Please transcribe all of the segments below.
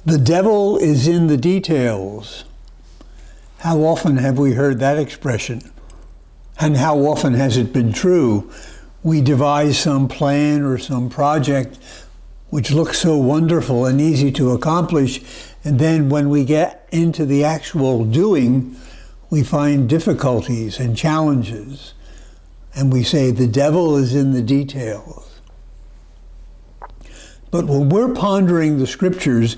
The devil is in the details. How often have we heard that expression? And how often has it been true? We devise some plan or some project which looks so wonderful and easy to accomplish, and then when we get into the actual doing, we find difficulties and challenges, and we say the devil is in the details. But when we're pondering the scriptures,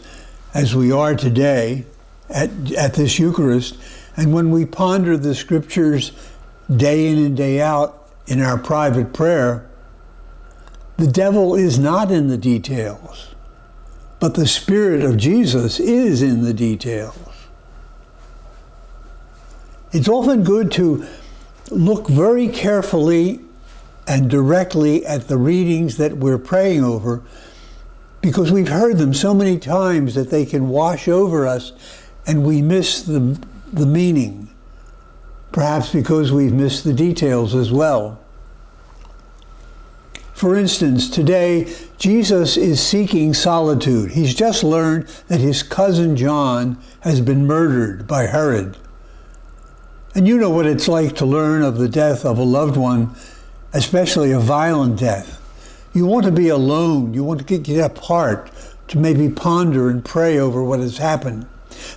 as we are today at this Eucharist, and when we ponder the scriptures day in and day out in our private prayer, the devil is not in the details, but the Spirit of Jesus is in the details. It's often good to look very carefully and directly at the readings that we're praying over, because we've heard them so many times that they can wash over us and we miss the meaning, perhaps because we've missed the details as well. For instance, today, Jesus is seeking solitude. He's just learned that his cousin John has been murdered by Herod. And you know what it's like to learn of the death of a loved one, especially a violent death. You want to be alone. You want to get apart to maybe ponder and pray over what has happened.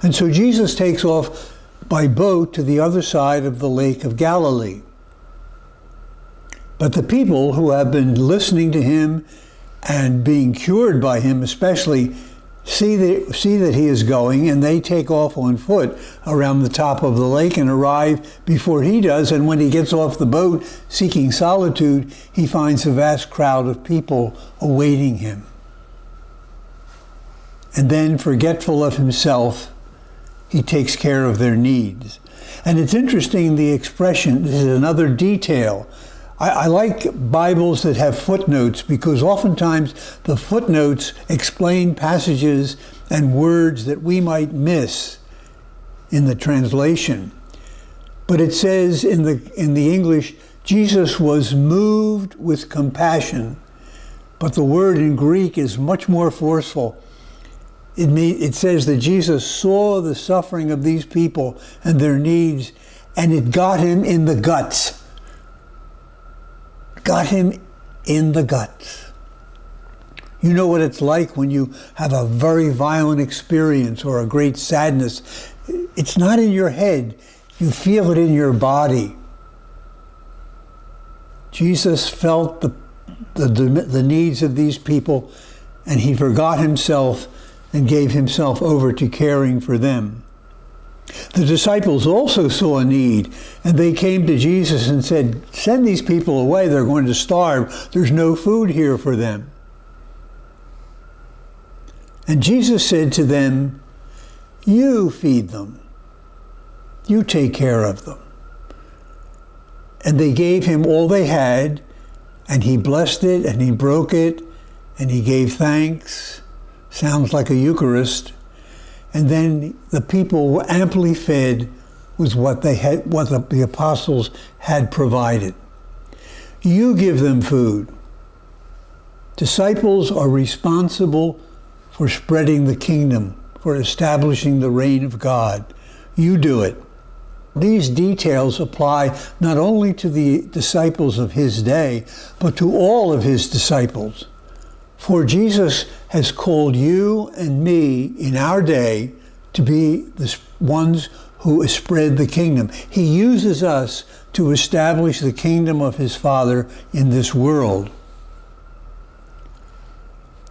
And so Jesus takes off by boat to the other side of the Lake of Galilee. But the people who have been listening to him and being cured by him especially see that he is going, and they take off on foot around the top of the lake and arrive before he does. And when he gets off the boat seeking solitude, he finds a vast crowd of people awaiting him. And then, forgetful of himself, he takes care of their needs. And it's interesting, the expression, this is another detail. I like Bibles that have footnotes, because oftentimes the footnotes explain passages and words that we might miss in the translation. But it says in the English, Jesus was moved with compassion. But the word in Greek is much more forceful. It says that Jesus saw the suffering of these people and their needs, and it got him in the guts. Got him in the guts. You know what it's like when you have a very violent experience or a great sadness. It's not in your head. You feel it in your body. Jesus felt the needs of these people, and he forgot himself and gave himself over to caring for them. The disciples also saw a need, and they came to Jesus and said, "Send these people away, they're going to starve. There's no food here for them." And Jesus said to them, "You feed them. You take care of them." And they gave him all they had, and he blessed it, and he broke it, and he gave thanks. Sounds like a Eucharist. And then the people were amply fed with what the apostles had provided. You give them food. Disciples are responsible for spreading the kingdom, for establishing the reign of God. You do it. These details apply not only to the disciples of his day, but to all of his disciples. For Jesus has called you and me in our day to be the ones who spread the kingdom. He uses us to establish the kingdom of his Father in this world.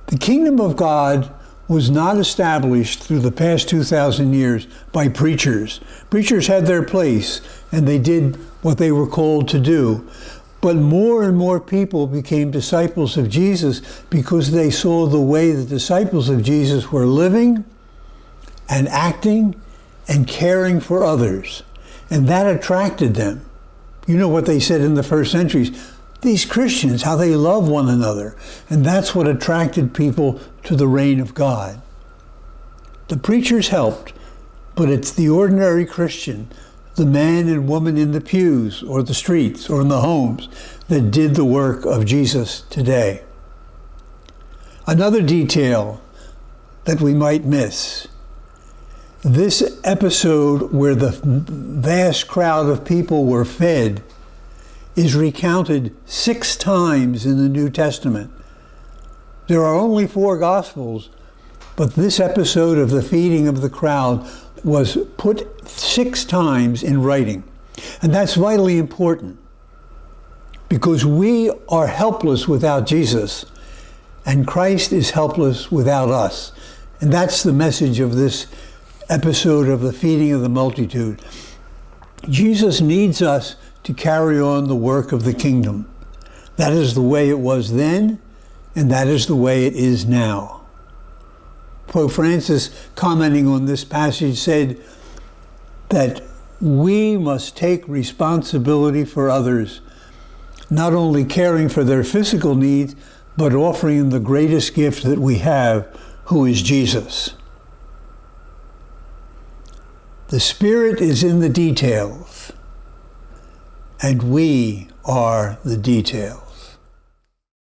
The kingdom of God was not established through the past 2,000 years by preachers. Preachers had their place, and they did what they were called to do. But more and more people became disciples of Jesus because they saw the way the disciples of Jesus were living and acting and caring for others. And that attracted them. You know what they said in the first centuries? These Christians, how they love one another. And that's what attracted people to the reign of God. The preachers helped, but it's the ordinary Christian, the man and woman in the pews or the streets or in the homes, that did the work of Jesus today. Another detail, that we might miss. This episode where the vast crowd of people were fed is recounted 6 times in the New Testament. There are only 4 Gospels, but this episode of the feeding of the crowd was put 6 times in writing. And that's vitally important because we are helpless without Jesus, and Christ is helpless without us. And that's the message of this episode of the feeding of the multitude. Jesus needs us to carry on the work of the kingdom. That is the way it was then, and that is the way it is now. Pope Francis, commenting on this passage, said that we must take responsibility for others, not only caring for their physical needs, but offering them the greatest gift that we have, who is Jesus. The Spirit is in the details, and we are the details.